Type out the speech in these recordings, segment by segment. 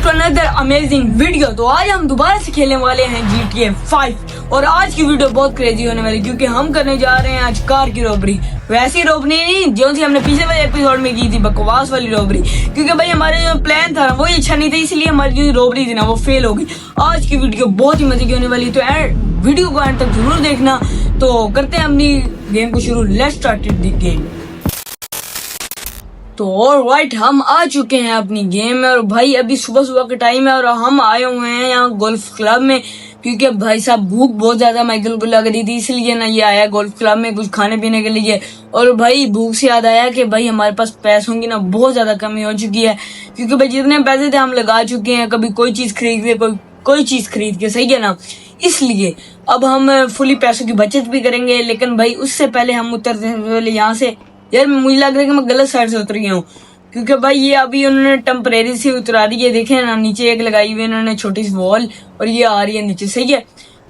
To another amazing video. तो आज हम दोबारा से खेलने वाले हैं GTA 5 और आज की वीडियो बहुत क्रेजी होने वाली क्योंकि हम करने जा रहे हैं आज कार की रॉबरी। वैसी रॉबरी नहीं जो थी हमने पिछले वाले एपिसोड में की थी, बकवास वाली रॉबरी। क्योंकि भाई हमारा जो प्लान था वो अच्छा नहीं था, इसलिए हमारी जो रॉबरी थी ना वो फेल हो गई। आज की वीडियो बहुत ही मजे की होने वाली, तो वीडियो को एंड तक जरूर देखना। तो करते हैं अपनी गेम को शुरू। Let's start the game. तो ऑलराइट, हम आ चुके हैं अपनी गेम में और भाई अभी सुबह सुबह का टाइम है और हम आए हुए हैं यहाँ गोल्फ क्लब में क्योंकि भाई साहब भूख बहुत ज्यादा माइकल को लग रही थी, इसलिए ना ये आया गोल्फ क्लब में कुछ खाने पीने के लिए। और भाई भूख से याद आया कि भाई हमारे पास पैसों की ना बहुत ज्यादा कमी हो चुकी है क्योंकि भाई जितने पैसे थे हम लगा चुके हैं, कभी कोई चीज खरीद के कोई चीज खरीद के, सही है ना। इसलिए अब हम फुली पैसों की बचत भी करेंगे, लेकिन भाई उससे पहले हम उतरते हैं पहले यहाँ से। यार मुझे लग रहा है कि मैं गलत साइड से उतर गया हूँ क्योंकि भाई ये अभी उन्होंने टेम्परेरी से उतरा दी है। देखे ना नीचे एक लगाई हुई इन्होंने छोटी सी वॉल और ये आ रही है नीचे, सही है।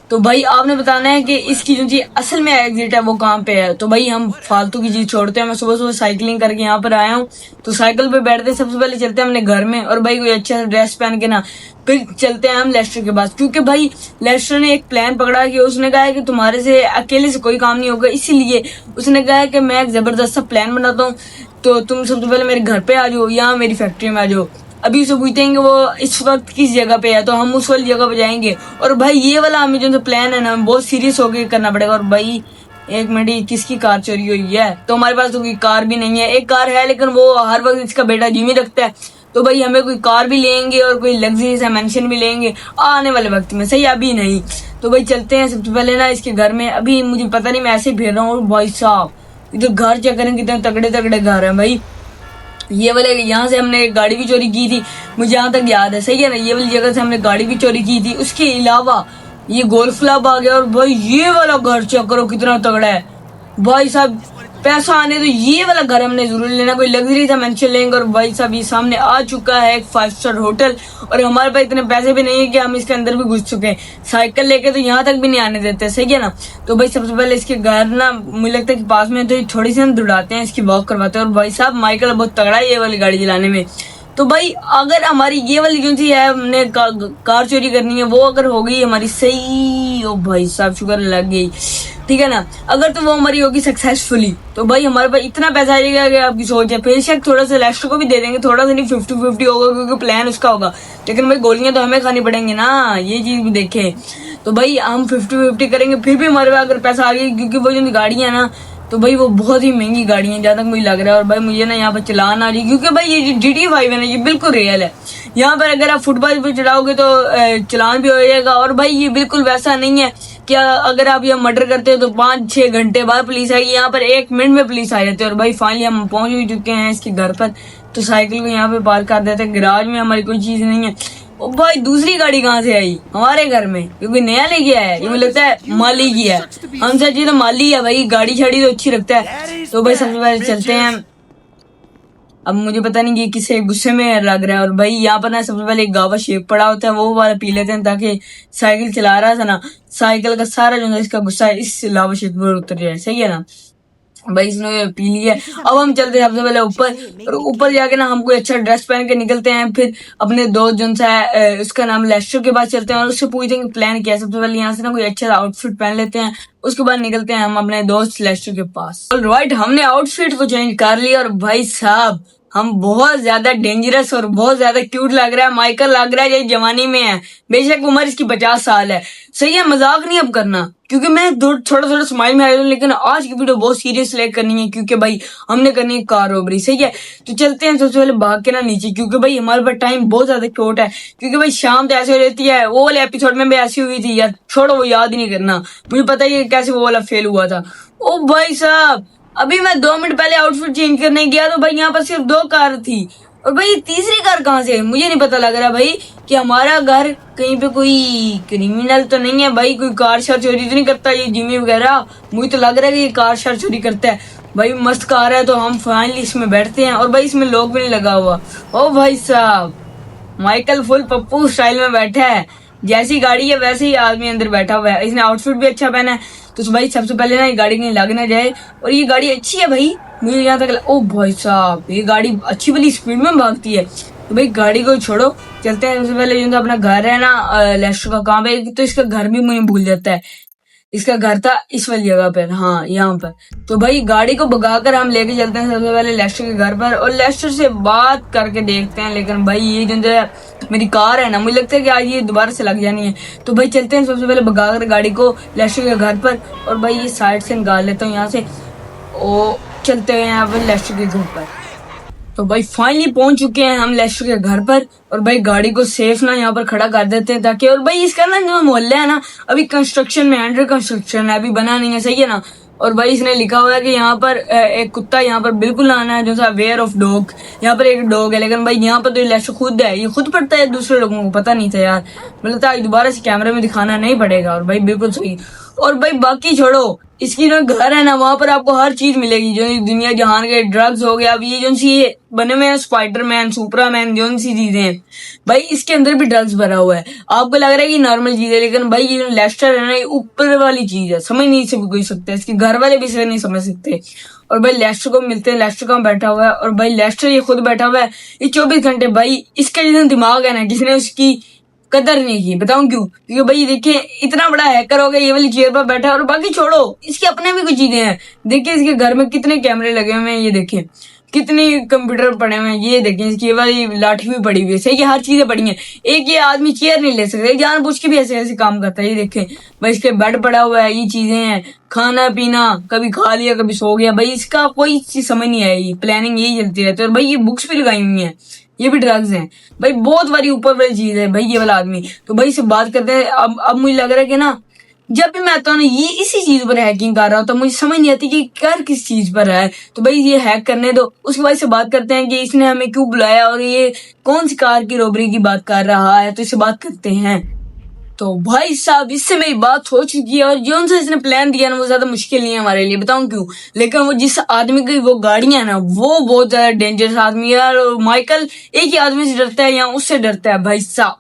तो भाई आपने बताना है कि इसकी जो चीज असल में एग्जिट है वो कहाँ पे है। तो भाई हम फालतू की चीज छोड़ते हैं। मैं सुबह सुबह साइकिलिंग करके यहाँ पर आया हूँ, तो साइकिल पे बैठते सबसे पहले चलते हैं अपने घर में और भाई कोई अच्छा ड्रेस पहन के ना फिर चलते हैं हम लेस्टर के पास क्योंकि भाई लेस्टर ने एक प्लान पकड़ा कि उसने कहा है कि तुम्हारे से अकेले से कोई काम नहीं होगा, इसीलिए उसने कहा है कि मैं एक जबरदस्त सा प्लान बनाता हूँ, तो तुम सबसे पहले मेरे घर पे आ जाओ या मेरी फैक्ट्री में आ जाओ। अभी उसे पूछेंगे वो इस वक्त किस जगह पे है, तो हम उस वाली जगह पे जाएंगे। और भाई ये वाला हमें जो प्लान है ना बहुत सीरियस होकर करना पड़ेगा। और भाई एक मिनट, किसकी कार चोरी हुई है? तो हमारे पास तो कोई कार भी नहीं है। एक कार है लेकिन वो हर वक्त इसका बेटा जिमी रखता है, तो भाई हमें कोई कार भी लेंगे और कोई लग्जरी सा मेंशन भी लेंगे आने वाले वक्त में, सही, अभी नहीं। तो भाई चलते हैं सबसे पहले ना इसके घर में। अभी मुझे पता नहीं, मैं ऐसे ही फिर रहा हूँ। भाई साहब इधर घर चेक करें कितने तगड़े तगड़े घर है भाई। ये वाले यहाँ से हमने एक गाड़ी भी चोरी की थी, मुझे यहाँ तक याद है, सही है ना। ये वाली जगह से हमने गाड़ी भी चोरी की थी। उसके अलावा ये गोल्फ क्लब आ गया और भाई ये वाला घर चेक करो कितना तगड़ा है भाई साहब। पैसा आने तो ये वाला घर हमने जरूर लेना, कोई लग्जरी सा मेंशन लेंगे। और भाई साहब ये सामने आ चुका है एक 5 स्टार होटल और हमारे पास इतने पैसे भी नहीं है कि हम इसके अंदर भी घुस चुके हैं। साइकिल लेके तो यहाँ तक भी नहीं आने देते, सही है ना। तो भाई सबसे पहले इसके घर ना मुझे लगता है कि पास में, तो थोड़ी सी हम दौड़ाते हैं, इसकी वॉक करवाते हैं। और भाई साहब माइकल बहुत तगड़ा है ये वाली गाड़ी चलाने में। तो भाई अगर हमारी ये वाली जो सी है हमने कार चोरी करनी है वो अगर हो गई हमारी सही, ओ भाई साहब शुक्र लग गई, ठीक है ना। अगर तो वो हमारी होगी सक्सेसफुली तो भाई हमारे पास इतना पैसा आएगा कि आपकी सोच है। फिर शायद थोड़ा सा लेस्टर को भी दे देंगे, थोड़ा सा नहीं 50-50 होगा क्योंकि प्लान उसका होगा, लेकिन भाई गोलियां तो हमें खानी पड़ेंगी ना, ये चीज भी देखें। तो भाई हम 50-50 करेंगे, फिर भी हमारे पास अगर पैसा आ गया क्योंकि वो जो गाड़ियां ना तो भाई वो बहुत ही महंगी गाड़ी है जहाँ तक मुझे लग रहा है। और भाई मुझे ना यहाँ पर चलान आ रही क्योंकि भाई ये जो GTA 5 है ना ये बिल्कुल रियल है। यहाँ पर अगर आप फुटपाथ पे चलाओगे तो चलान भी हो जाएगा। और भाई ये बिल्कुल वैसा नहीं है कि अगर आप यहाँ मर्डर करते हो तो 5-6 घंटे बाद पुलिस आएगी, यहाँ पर 1 मिनट में पुलिस आ जाती है। और भाई फाइनली हम पहुंच भी चुके हैं इसके घर पर, तो साइकिल को यहाँ पे पार्क कर देते हैं। गैराज में हमारी कोई चीज नहीं है। ओ भाई दूसरी गाड़ी कहाँ से आई हमारे घर में? क्योंकि नया लेके आया है, ये मुझे लगता है माली की है। हम सच तो माली है भाई, गाड़ी छड़ी तो अच्छी रखता है। तो भाई सबसे पहले चलते हैं। अब मुझे पता नहीं ये किसे गुस्से में लग रहा है। और भाई यहाँ पर ना सबसे पहले एक गावा शेक पड़ा होता है, वो वाला पी लेते हैं ताकि साइकिल चला रहा था ना, साइकिल का सारा जो है इसका गुस्सा है इस लावा शेक पर उतर जाए, सही है ना। भाई इसने पी लिया। अब हम चलते हैं सबसे पहले ऊपर, और ऊपर जाके ना हम कोई अच्छा ड्रेस पहन के निकलते हैं। फिर अपने दोस्त जो है उसका नाम लेस्टर के पास चलते हैं और उससे पूछते हैं कि प्लान क्या है। सबसे पहले यहाँ से ना कोई अच्छा आउटफिट पहन लेते हैं, उसके बाद निकलते हैं हम अपने दोस्त लेस्टर के पास। ऑलराइट, हमने आउटफिट को चेंज कर लिया और भाई साहब हम बहुत ज्यादा डेंजरस और बहुत ज्यादा क्यूट लग रहा है। माइकल लग रहा है ये जवानी में है, बेशक उम्र इसकी 50 साल है, सही है। मजाक नहीं अब करना क्योंकि मैं थोड़ा थोड़ा स्माइल में आया हूँ, लेकिन आज की वीडियो बहुत सीरियस लेकर करनी है क्योंकि भाई हमने करनी है कार रॉबरी, सही है। तो चलते हैं सबसे पहले भाग के ना नीचे क्योंकि भाई हमारे पास टाइम बहुत ज्यादा शॉर्ट है क्योंकि भाई शाम तो ऐसे हो जाती है। वो वाले एपिसोड में भी ऐसी हुई थी यार, छोड़ो वो याद ही नहीं करना, मुझे पता ही है कैसे वो वाला फेल हुआ था। ओ भाई साहब अभी मैं 2 मिनट पहले आउटफिट चेंज करने गया तो भाई यहाँ पर सिर्फ 2 कार थी और भाई तीसरी कार कहाँ से? मुझे नहीं पता लग रहा भाई कि हमारा घर कहीं पे कोई क्रिमिनल तो नहीं है भाई, कोई कार शार चोरी तो नहीं करता ये जिमी वगैरह। मुझे तो लग रहा है कि ये कार शार चोरी करता है। भाई मस्त कार है, तो हम फाइनली इसमें बैठते हैं और भाई इसमें लोग भी नहीं लगा हुआ। ओ भाई साहब माइकल फुल पप्पू स्टाइल में बैठा है, जैसी गाड़ी है वैसे ही आदमी अंदर बैठा हुआ है। इसने आउटफिट भी अच्छा पहना है। तो भाई सबसे पहले ना ये गाड़ी कहीं लग ना जाए, और ये गाड़ी अच्छी है भाई, मुझे यहाँ तक ओ भाई साहब ये गाड़ी अच्छी वाली स्पीड में भागती है। तो भाई गाड़ी को छोड़ो, चलते हैं। सबसे पहले जो अपना घर है ना लेस्टर का, कहाँ पे, तो इसका घर भी मुझे भूल जाता है। इसका घर था इस वाली जगह पर, हाँ यहाँ पर। तो भाई गाड़ी को भगाकर हम लेके चलते हैं सबसे पहले लेस्टर के घर पर, और लेस्टर से बात करके देखते हैं। लेकिन भाई ये जो है मेरी कार है ना, मुझे लगता है कि आज ये दोबारा से लग जानी है। तो भाई चलते हैं सबसे पहले भगाकर गाड़ी को लेस्टर के घर पर, और भाई ये साइड से निकाल लेता हूँ यहाँ से, और चलते हैं यहाँ पर लेस्टर के घर पर। तो भाई फाइनली पहुंच चुके हैं हम लेस्टर के घर पर, और भाई गाड़ी को सेफ ना यहाँ पर खड़ा कर देते हैं ताकि, और भाई इसका ना जो मोहल्ला है ना अभी कंस्ट्रक्शन में, अंडर कंस्ट्रक्शन है, अभी बना नहीं है, सही है ना। और भाई इसने लिखा हुआ है कि यहाँ पर एक कुत्ता यहाँ पर बिल्कुल आना है, जो सा वेयर ऑफ डॉग, यहाँ पर एक डॉग है। लेकिन भाई यहाँ पर तो लेस्टर खुद है, ये खुद पढ़ता है, दूसरे लोगों को पता नहीं था यार। मतलब था दोबारा से कैमरे में दिखाना नहीं पड़ेगा। और भाई बिल्कुल सही। और भाई बाकी छोड़ो, इसकी जो घर है ना वहां पर आपको हर चीज मिलेगी, जो दुनिया जहान के ड्रग्स हो गया, अब ये जो सी बने हुए हैं स्पाइडरमैन, सुपरामैन, जो सी चीजें हैं भाई इसके अंदर भी ड्रग्स भरा हुआ है। आपको लग रहा है कि नॉर्मल चीज है, लेकिन भाई ये जो लेस्टर है ना, ये ऊपर वाली चीज है, समझ नहीं से कोई सकता है, इसके घर वाले भी इसे नहीं समझ सकते। और भाई लेस्टर को मिलते हैं, लेस्टर कहाँ बैठा हुआ है, और भाई लेस्टर ये खुद बैठा हुआ है, ये 24 घंटे। भाई इसका जो दिमाग है ना, किसने उसकी कदर नहीं की, बताऊं क्यों? क्योंकि भाई देखिए इतना बड़ा हैकर हो गया, ये वाली चेयर पर बैठा है। और बाकी छोड़ो, इसके अपने भी कुछ चीजें हैं। देखिए इसके घर में कितने कैमरे लगे हुए हैं, ये देखिए कितनी कंप्यूटर पड़े हुए हैं, ये देखिए इसकी वाली लाठी भी पड़ी हुई है, सही है, हर चीजें पड़ी हैं। एक ये आदमी चेयर नहीं ले सकता, जानबूझ के भी ऐसे ऐसे काम करता है। ये देखें भाई इसके बेड पड़ा हुआ है, ये चीजें हैं, खाना पीना कभी खा लिया कभी सो गया। भाई इसका कोई चीज समझ नहीं आएगी, प्लानिंग यही चलती रहती है। और भाई ये बुक्स भी लगाई हुई है, ये भी ड्रग्स हैं भाई, बहुत वाली ऊपर वाली चीज है भाई ये वाला आदमी। तो भाई से बात करते हैं। अब मुझे लग रहा है कि ना, जब भी मैं आता हूँ ना ये इसी चीज पर हैकिंग कर रहा हूँ, तो मुझे समझ नहीं आती कि कर किस चीज पर है। तो भाई ये हैक करने दो, उसके बाद से बात करते हैं कि इसने हमें क्यों बुलाया, और ये कौन सी कार की रॉबरी की बात कर रहा है, तो इससे बात करते हैं। तो भाई साहब इससे मेरी बात हो चुकी है, और जो उनसे इसने प्लान दिया ना वो ज्यादा मुश्किल नहीं है हमारे लिए, बताऊं क्यों? लेकिन वो जिस आदमी की वो गाड़ियां ना, वो बहुत ज्यादा डेंजरस आदमी है। और माइकल एक ही आदमी से डरता है या उससे डरता है भाई साहब,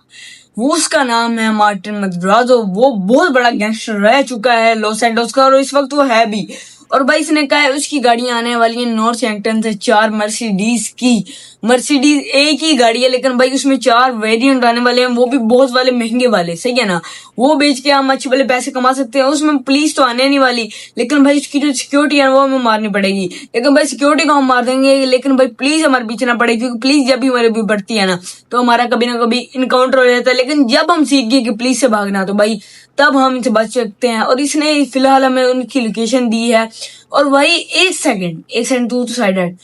वो उसका नाम है मार्टिन मद्राजो। वो बहुत बड़ा गैंगस्टर रह चुका है लॉस एंजल्स का, और इस वक्त वो है भी। और भाई इसने कहा है उसकी गाड़ियां आने वाली हैं नॉर्थहैम्पटन से, 4 मर्सिडीज की। मर्सिडीज एक ही गाड़ी है, लेकिन भाई उसमें 4 वेरिएंट आने वाले हैं, वो भी बहुत वाले महंगे वाले, सही है ना। वो बेच के हम अच्छे वाले पैसे कमा सकते हैं। उसमें पुलिस तो आने नहीं वाली, लेकिन भाई उसकी जो सिक्योरिटी है वो हमें मारनी पड़ेगी। लेकिन भाई सिक्योरिटी को हम मार देंगे, लेकिन भाई पुलिस हमारे पीछे ना पड़ेगी, क्योंकि पुलिस जब भी हमारे भी बढ़ती है ना, तो हमारा कभी ना कभी इनकाउंटर हो जाता है। लेकिन जब हम सीख गए कि पुलिस से भागना, तो भाई तब हम इनसे बच सकते हैं। और इसने फिलहाल हमें उनकी लोकेशन दी है। और भाई एक सेकंड तू तो साइड हट।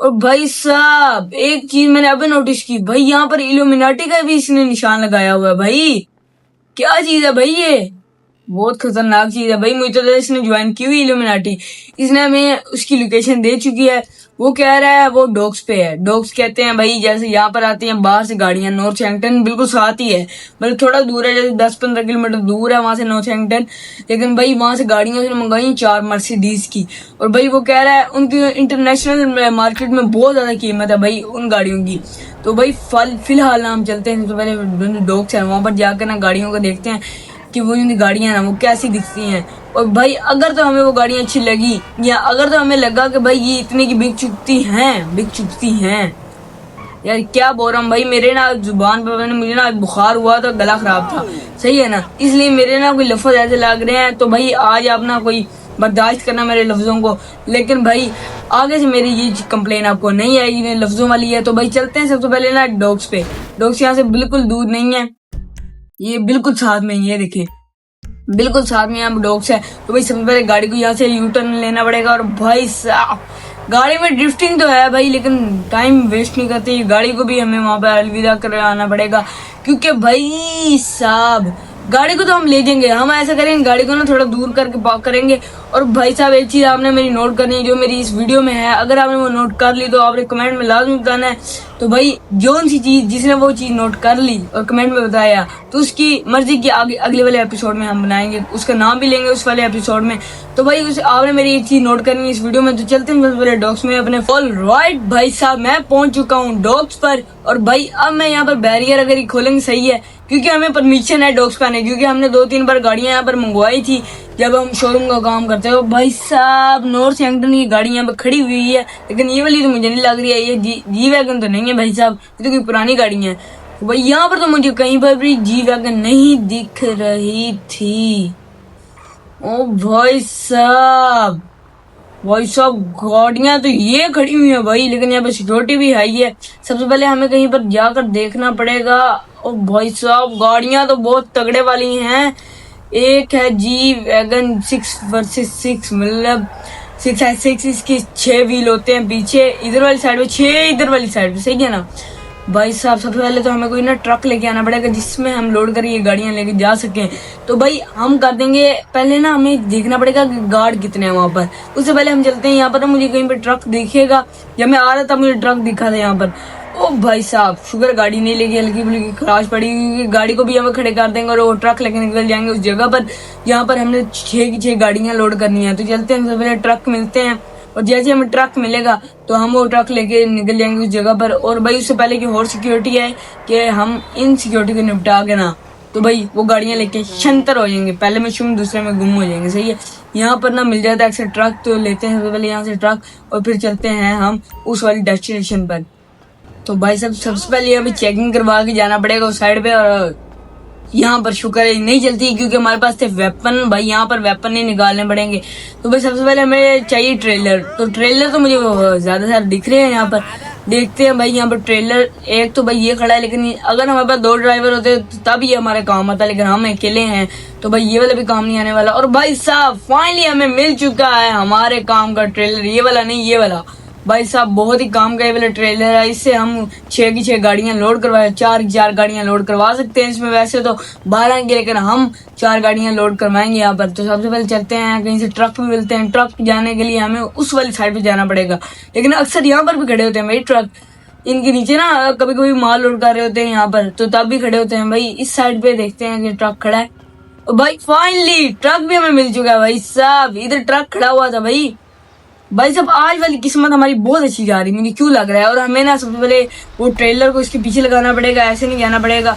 और भाई साहब एक चीज मैंने अभी नोटिस की, भाई यहाँ पर इल्यूमिनाटी का भी इसने निशान लगाया हुआ है। भाई क्या चीज है भाई, ये बहुत खतरनाक चीज है भाई। मुझे तो इसने ज्वाइन की हुई इल्यूमिनाटी, इसने हमें उसकी लोकेशन दे चुकी है। वो कह रहा है वो डॉग्स पे है। डॉग्स कहते हैं भाई जैसे यहाँ पर आती हैं बाहर से गाड़ियां, नॉर्थहैम्पटन बिल्कुल साथ ही है, मतलब थोड़ा दूर है, जैसे 10-15 किलोमीटर दूर है वहां से नॉर्थहैम्पटन। लेकिन भाई वहां से गाड़ियां उसने मंगाई 4 मर्सिडीज की। और भाई वो कह रहा है उनकी इंटरनेशनल मार्केट में बहुत ज्यादा कीमत है भाई उन गाड़ियों की। तो भाई फिलहाल हम चलते हैं, सबसे पहले डॉग्स है वहां पर जाकर ना गाड़ियों को देखते हैं कि वो उनकी गाड़ियां ना वो कैसी दिखती हैं। और भाई अगर तो हमें वो गाड़ियां अच्छी लगी, या अगर तो हमें लगा कि भाई ये इतने की बिक चुकती हैं, यार क्या बोल रहा हूँ भाई, मेरे ना जुबान पे मुझे ना बुखार हुआ था, गला खराब था, सही है ना, इसलिए मेरे ना कोई लफ्ज ऐसे लग रहे हैं। तो भाई आज आप ना कोई बर्दाश्त करना मेरे लफ्जों को। लेकिन भाई आगे से मेरी ये कंप्लेन आपको नहीं आएगी, मेरे लफ्जों वाली है। तो भाई चलते हैं सबसे पहले ना डॉग्स पे। डॉग्स यहाँ से बिल्कुल दूर नहीं है, ये बिल्कुल साथ में ही है, देखिए बिल्कुल साथ में यहाँ डॉग्स है। तो भाई सबसे पहले गाड़ी को यहाँ से यू टर्न लेना पड़ेगा। और भाई साहब गाड़ी में ड्रिफ्टिंग तो है भाई, लेकिन टाइम वेस्ट नहीं करते, गाड़ी को भी हमें वहां पर अलविदा कराना पड़ेगा। क्योंकि भाई साहब गाड़ी को तो हम ले जाएंगे, हम ऐसा करेंगे गाड़ी को ना थोड़ा दूर करके पार्क करेंगे। और भाई साहब एक चीज आपने मेरी नोट करनी है, जो मेरी इस वीडियो में है, अगर आपने वो नोट कर ली तो आपने कमेंट में लाजमी बताना है। तो भाई जोन सी चीज जिसने वो चीज नोट कर ली और कमेंट में बताया, तो उसकी मर्जी की आगे अगले वाले एपिसोड में हम बनाएंगे, उसका नाम भी लेंगे उस वाले एपिसोड में। तो भाई आपने मेरी एक चीज नोट करनी है इस वीडियो में। तो चलते हैं पहले डॉग्स में अपने। ऑलराइट भाई साहब मैं पहुंच चुका हूँ डॉग्स पर। और भाई अब मैं यहाँ पर बैरियर अगर ये खोलेंगे सही है, क्योंकि हमें परमिशन है डॉग्स का आने, क्योंकि हमने 2-3 बार गाड़ियां यहाँ पर मंगवाई थी जब हम शोरूम का काम करते हो भाई साहब। नॉर्थ सैंक्टन की गाड़ी यहाँ पे खड़ी हुई है, लेकिन ये वाली तो मुझे नहीं लग रही है, ये जी वैगन तो नहीं है भाई साहब, ये तो कोई पुरानी गाड़ी है। तो भाई यहाँ पर तो मुझे कहीं पर भी जी वैगन नहीं दिख रही थी। ओ भाई साहब, गाड़ियां तो ये खड़ी हुई है भाई, लेकिन यहाँ पे सिक्योरिटी भी हाई है। सबसे पहले हमें कहीं पर जाकर देखना पड़ेगा। ओ भाई साहब, गाड़ियां तो बहुत तगड़े वाली हैं। एक है जी वैगन 6 वर्सेस 6, मतलब 6 इसके 6 व्हील होते हैं पीछे, इधर वाली साइड पे 6, इधर वाली साइड पे, सही है ना भाई साहब। सबसे पहले तो हमें कोई ना ट्रक लेके आना पड़ेगा जिसमें हम लोड कर ये गाड़ियां लेके जा सकें। तो भाई हम कर देंगे, पहले ना हमें देखना पड़ेगा कि गार्ड कितने हैं वहां पर। उससे पहले हम चलते हैं यहाँ पर ना, मुझे कहीं पर ट्रक दिखेगा। जब मैं आ रहा था मुझे ट्रक दिखा था यहाँ पर। ओ भाई साहब, शुगर गाड़ी नहीं लेगी, हल्की फुल्की खराश पड़ी हुई, गाड़ी को भी हमें खड़े कर देंगे और वो ट्रक लेके निकल जाएंगे उस जगह पर जहाँ पर हमने 6 की 6 गाड़ियां लोड करनी है। तो चलते हैं, सबसे पहले ट्रक मिलते हैं और जैसे हमें ट्रक मिलेगा तो हम वो ट्रक लेके निकल जाएंगे उस जगह पर। और भाई उससे पहले की और सिक्योरिटी है कि हम इन सिक्योरिटी को निपटा के ना, तो भाई वो गाड़ियां लेके शंतर हो जाएंगे, पहले में शुम दूसरे में गुम हो जाएंगे, सही है। यहाँ पर ना मिल जाता है अक्सर ट्रक, तो लेते हैं सबसे पहले यहाँ से ट्रक और फिर चलते हैं हम उस वाली डेस्टिनेशन पर। तो भाई साहब सबसे पहले अभी चेकिंग करवा के जाना पड़ेगा उस साइड पे। और यहाँ पर शुक्र है नहीं चलती क्योंकि हमारे पास थे वेपन, भाई यहाँ पर वेपन नहीं निकालने पड़ेंगे। तो भाई सबसे पहले हमें चाहिए ट्रेलर। तो ट्रेलर तो मुझे ज्यादा सारे दिख रहे हैं यहाँ पर, देखते हैं भाई यहाँ पर ट्रेलर। एक तो भाई ये खड़ा है, लेकिन अगर हमारे पास 2 ड्राइवर होते तो तब ये हमारे काम आता, लेकिन हम अकेले हैं तो भाई ये वाला भी काम नहीं आने वाला। और भाई साहब फाइनली हमें मिल चुका है हमारे काम का ट्रेलर, ये वाला नहीं ये वाला। भाई साहब बहुत ही काम का ये वाला ट्रेलर है, इससे हम 6 की 6 गाड़ियां लोड करवाए, 4 की 4 गाड़ियां लोड करवा सकते हैं इसमें। वैसे तो 12 की, लेकिन हम 4 गाड़ियां लोड करवाएंगे यहाँ पर। तो सबसे पहले चलते हैं, कहीं से ट्रक भी मिलते हैं। ट्रक जाने के लिए हमें उस वाली साइड पे जाना पड़ेगा, लेकिन अक्सर यहाँ पर भी खड़े होते हैं भाई ट्रक, इनके नीचे ना कभी कभी माल लोड कर रहे होते हैं यहाँ पर, तो तब भी खड़े होते हैं। भाई इस साइड पे देखते हैं कि ट्रक खड़ा है। और भाई फाइनली ट्रक भी हमें मिल चुका है भाई साहब, इधर ट्रक खड़ा हुआ था भाई साहब आज वाली किस्मत हमारी बहुत अच्छी जा रही, मुझे क्यों लग रहा है। और हमें ना सबसे पहले वो ट्रेलर को इसके पीछे लगाना पड़ेगा, ऐसे नहीं जाना पड़ेगा।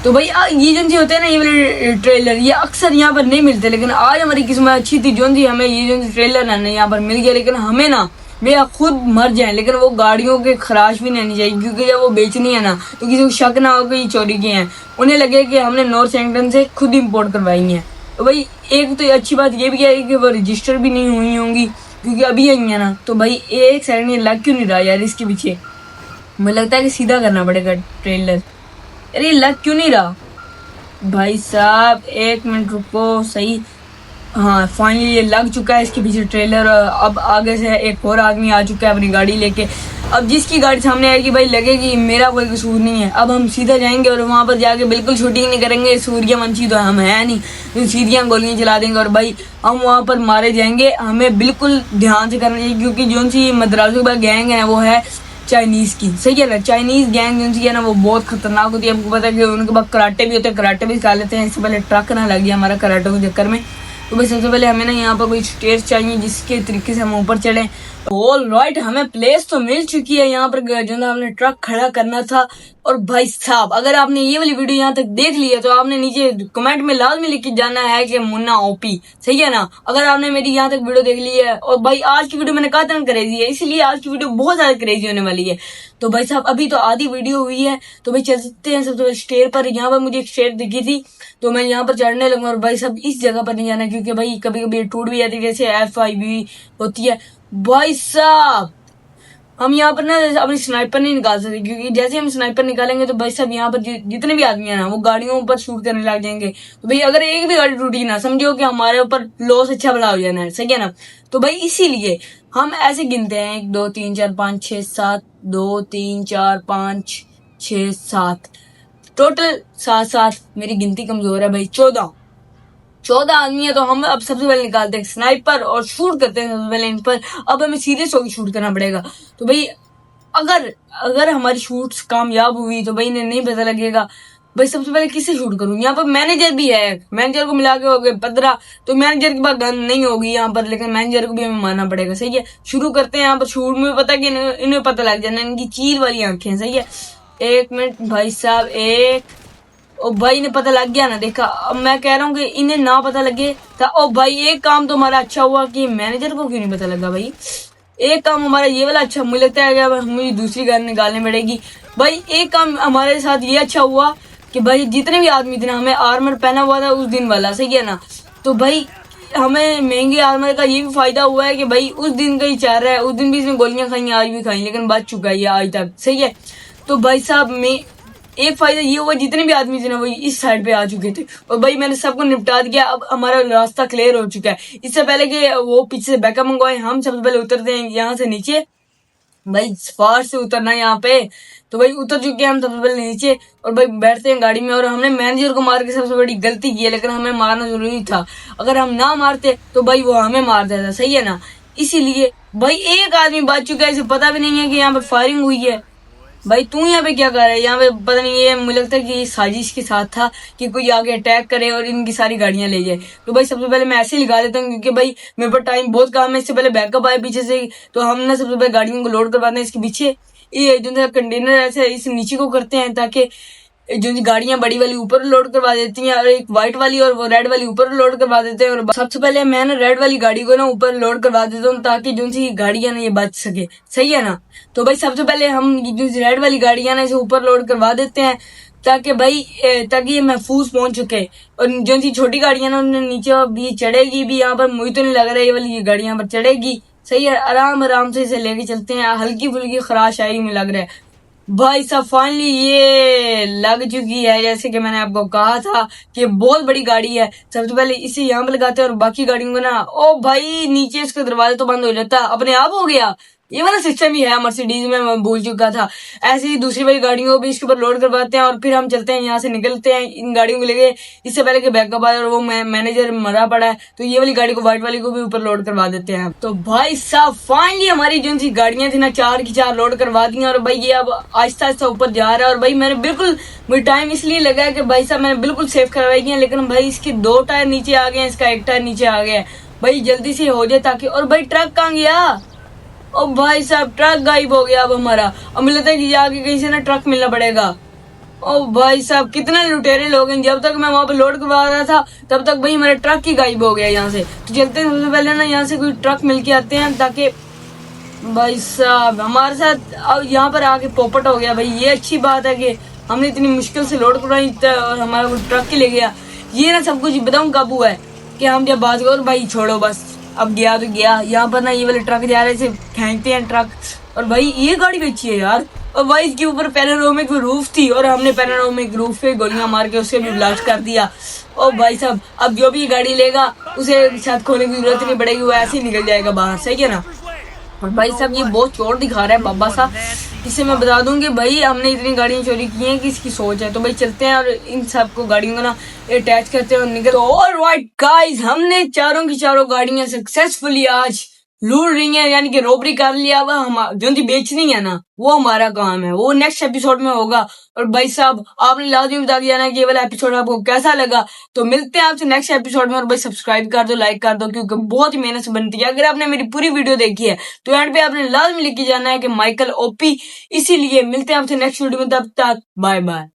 तो भाई ये जो सी होते हैं ना ये वाले ट्रेलर, ये अक्सर यहाँ पर नहीं मिलते, लेकिन आज हमारी किस्मत अच्छी थी जो थी, हमें ये जो ट्रेलर है ना यहाँ पर मिल गया। लेकिन हमें ना भैया खुद मर जाए, लेकिन वो गाड़ियों के खराश भी नहीं आनी चाहिए, क्योंकि जब वो बेचनी है ना तो किसी को शक ना हो कि ये चोरी की हैं, उन्हें लगे कि हमने नॉर्थ सैंक्टन से खुद इम्पोर्ट करवाई है। तो भाई एक तो अच्छी बात ये भी है कि वो रजिस्टर भी नहीं हुई होंगी, क्योंकि अभी आई है ना। तो भाई एक सेकंड ये लग क्यों नहीं रहा यार इसके पीछे, मुझे लगता है कि सीधा करना पड़ेगा ट्रेलर। यार ये लग क्यों नहीं रहा भाई साहब, 1 मिनट रुको। सही, हाँ फाइनली ये लग चुका है इसके पीछे ट्रेलर। अब आगे से एक और आदमी आ चुका है अपनी गाड़ी लेके। अब जिसकी गाड़ी सामने आएगी भाई लगेगी मेरा कोई कसूर नहीं है। अब हम सीधा जाएंगे और वहां पर जाके बिल्कुल शूटिंग नहीं करेंगे, सूर्यवंशी तो हम है नहीं तो सीधियां गोलियां चला देंगे और भाई हम वहां पर मारे जाएंगे। हमें बिल्कुल ध्यान से करना चाहिए, क्योंकि जो सी मद्रासों का गैंग है वो है चाइनीज की, सही है ना। चाइनीज गैंग जो है ना वो बहुत खतरनाक होती है। हमको पता है कि उनके पास कराटे भी होते हैं, कराटे भी सिखा लेते हैं। इससे पहले ट्रक ना लग गया हमारा कराटे के चक्कर में। तो भाई सबसे पहले हमें ना यहाँ पर कोई स्टेज चाहिए जिसके तरीके से हम ऊपर चढ़े। ऑलराइट, हमें प्लेस तो मिल चुकी है यहाँ पर जो ना हमने ट्रक खड़ा करना था। और भाई साहब अगर आपने ये वाली वीडियो यहाँ तक देख ली है तो आपने नीचे कमेंट में लाजमी लिख के जाना है कि मुन्ना ओपी, सही है ना। अगर आपने मेरी यहाँ तक वीडियो देख ली है, और भाई आज की वीडियो मैंने कहा था क्रेजी है, इसलिए आज की वीडियो बहुत ज्यादा क्रेजी होने वाली है। तो भाई साहब अभी तो आधी वीडियो हुई है, तो भाई चलते हैं सबसे पहले स्टेयर पर। यहाँ पर मुझे एक स्टेयर दिखी थी तो मैं यहाँ पर चढ़ने लगूंगा। और भाई साहब इस जगह पर नहीं जाना, क्योंकि भाई कभी कभी टूट भी जाती है, जैसे FIB होती है। भाई साहब हम यहाँ पर ना अपनी स्नाइपर नहीं निकाल सकते, क्योंकि जैसे हम स्नाइपर निकालेंगे तो भाई साहब यहाँ पर जितने भी आदमी है ना वो गाड़ियों पर शूट करने लग जाएंगे। तो भाई अगर एक भी गाड़ी टूटी ना, समझो कि हमारे ऊपर लॉस अच्छा बड़ा हो जाना है, सही है ना। तो भाई इसीलिए हम ऐसे गिनते हैं 1 2 3 4 5 6 7 2 3 4 5 6 7, टोटल 7 मेरी गिनती कमजोर है भाई। 14 आदमी है। तो हम अब सबसे पहले निकालते हैं स्नाइपर और शूट करते हैं सबसे पहले इन पर। अब हमें सीरियस होकर शूट करना पड़ेगा। तो भाई अगर हमारी शूट्स कामयाब हुई तो भाई इन्हें नहीं पता लगेगा भाई सबसे पहले किससे शूट करूं। यहाँ पर मैनेजर भी है, मैनेजर को मिला के हो गए 15। तो मैनेजर के पास गन नहीं होगी यहाँ पर, लेकिन मैनेजर को भी हमें मानना पड़ेगा, सही है। शुरू करते हैं यहाँ पर शूट में। पता कि इन्हें पता लग जाना इनकी चील वाली आंखें, सही है। 1 मिनट भाई साहब, 1 ओ भाई ने पता लग गया ना, देखा। अब मैं कह रहा हूँ कि इन्हें ना पता लगे था। ओ भाई एक काम तो हमारा अच्छा हुआ कि मैनेजर को क्यों नहीं पता लगा भाई। एक काम हमारा ये वाला अच्छा, मुझे लगता है कि अब मुझे दूसरी गाड़ी निकालनी पड़ेगी। भाई एक काम हमारे साथ ये अच्छा हुआ कि भाई जितने भी आदमी थे ना, हमें आर्मर पहना हुआ था उस दिन वाला, सही है ना। तो भाई हमें महंगे आर्मर का ये भी फायदा हुआ है कि भाई उस दिन का ही चल रहा है, उस दिन भी इसमें गोलियां खाई, आज भी खाई, लेकिन बच चुका है ये आज तक, सही है। तो भाई साहब में एक फायदा ये हुआ, जितने भी आदमी थे ना वही इस साइड पे आ चुके थे, और भाई मैंने सबको निपटा दिया। अब हमारा रास्ता क्लियर हो चुका है। इससे पहले कि वो पीछे से बैकअप मंगवाए, हम सबसे पहले उतरते हैं यहाँ से नीचे। भाई फार से उतरना है यहाँ पे, तो भाई उतर चुके हैं हम सबसे पहले नीचे, और भाई बैठते हैं गाड़ी में। और हमने मैनेजर को मार के सबसे बड़ी गलती की है, लेकिन हमें मारना जरूरी था। अगर हम ना मारते तो भाई वो हमें मार देता, सही है ना। इसीलिए भाई एक आदमी बच चुका है, इसे पता भी नहीं है कि यहाँ पे फायरिंग हुई है। भाई तू यहाँ पे क्या कर रहा है यहाँ पे, पता नहीं, ये मुझे लगता है कि साजिश के साथ था कि कोई आगे अटैक करे और इनकी सारी गाड़ियां ले जाए। तो भाई सबसे पहले मैं ऐसे ही लगा देता हूँ, क्योंकि भाई मेरे पास टाइम बहुत कम है। इससे पहले बैकअप आए पीछे से, तो हम ना सबसे पहले गाड़ियों को लोड करवाते हैं इसके पीछे। ये जो कंटेनर ऐसे इस नीचे को करते हैं, ताकि जो गाड़ियां बड़ी वाली ऊपर लोड करवा देती हैं, और एक व्हाइट वाली और वो रेड वाली ऊपर लोड करवा देते हैं। और सबसे पहले मैं ना रेड वाली गाड़ी को ना ऊपर लोड करवा देता हूँ, ताकि जो सी गाड़ियां ना ये बच सके, सही है ना। तो भाई सबसे पहले हम जो रेड वाली गाड़ियां ना इसे ऊपर लोड करवा देते हैं, ताकि भाई ताकि ये महफूज पहुंच चुके। और जो सी छोटी गाड़ियां ना उन्हें नीचे भी चढ़ेगी भी, यहाँ पर मुझे तो नहीं लग रहा है ये वाली गाड़ी यहाँ पर चढ़ेगी, सही है। आराम आराम से इसे लेके चलते हैं, हल्की फुल्की खराश आई में लग रहा है। भाई साहब फाइनली ये लग चुकी है, जैसे कि मैंने आपको कहा था कि बहुत बड़ी गाड़ी है। सबसे पहले इसे यहाँ पे लगाते हैं और बाकी गाड़ियों को ना, ओ भाई नीचे इसका दरवाजा तो बंद हो जाता, अपने आप हो गया। ये वाला सिस्टम ही है मर्सिडीज में, मैं भूल चुका था। ऐसे ही दूसरी वाली गाड़ियों को भी इसके ऊपर लोड करवाते हैं, और फिर हम चलते हैं यहाँ से, निकलते हैं इन गाड़ियों को लेके। इससे पहले कि बैकअप आए और वो मैनेजर मरा पड़ा है, तो ये वाली गाड़ी को, व्हाइट वाली को भी ऊपर लोड करवा देते हैं। तो भाई साहब फाइनली हमारी जो सी गाड़ियां थी ना, 4 की 4 लोड करवा दी, और भाई ये अब आहिस्ता आहिस्ता ऊपर जा रहा है। और भाई मैंने बिल्कुल, मुझे टाइम इसलिए लगा है कि भाई साहब मैंने बिल्कुल सेफ करवाई है, लेकिन भाई इसके 2 टायर नीचे आ गए हैं, इसका 1 टायर नीचे आ गया है। भाई जल्दी से हो जाए ताकि। और भाई ट्रक कहाँ गया? ओ भाई साहब ट्रक गायब हो गया अब हमारा। अब मुझे लगता है कि आगे कहीं से ना ट्रक मिलना पड़ेगा। ओ भाई साहब कितने लुटेरे लोग हैं, जब तक मैं वहां पे लोड करवा रहा था तब तक भाई मेरा ट्रक ही गायब हो गया यहाँ से। तो चलते हैं सबसे पहले ना यहाँ से कोई ट्रक मिल के आते हैं, ताकि भाई साहब हमारे साथ अब यहाँ पर आके पोपट हो गया। भाई ये अच्छी बात है कि हमने इतनी मुश्किल से लोड करवाई और हमारा कोई ट्रक ही ले गया। ये ना सब कुछ बताऊं कब हुआ है कि हम जब बात करो, भाई छोड़ो बस, अब गया तो गया। यहाँ पर ना ये वाले ट्रक जा रहे थे, फेंकते हैं ट्रक। और भाई ये गाड़ी अच्छी है यार। और भाई इसके ऊपर पैनोरामिक रूफ थी, और हमने पैनोरामिक रूफ पे गोलियां मार के उसे भी ब्लास्ट कर दिया। ओ भाई साहब अब जो भी गाड़ी लेगा उसे छत खोलने की जरूरत नहीं पड़ेगी, वो ऐसे ही निकल जाएगा बाहर, सही है ना। और भाई साहब ये बहुत चोर दिखा रहा है बाबा साहब। इससे मैं बता दूं कि भाई हमने इतनी गाड़ियां चोरी की हैं कि इसकी सोच है। तो भाई चलते हैं और इन सबको गाड़ियों को ना अटैच करते हैं और निकल। ऑलराइट गाइस, हमने चारों की चारों गाड़ियां सक्सेसफुली आज लूट रही हैं, यानी कि रोबरी कर लिया। वह हम जो बेचनी है ना, वो हमारा काम है, वो नेक्स्ट एपिसोड में होगा। और भाई साहब आपने लाजमी बता दिया ना कि ये वाला एपिसोड आपको कैसा लगा। तो मिलते हैं आपसे नेक्स्ट एपिसोड में। और भाई सब्सक्राइब कर दो, लाइक कर दो, क्योंकि बहुत ही मेहनत से बनती है। अगर आपने मेरी पूरी वीडियो देखी है तो एंड पे आपने लाजमी लिख के जाना है कि माइकल ओपी। इसीलिए मिलते हैं आपसे नेक्स्ट वीडियो में, तब तक बाय बाय।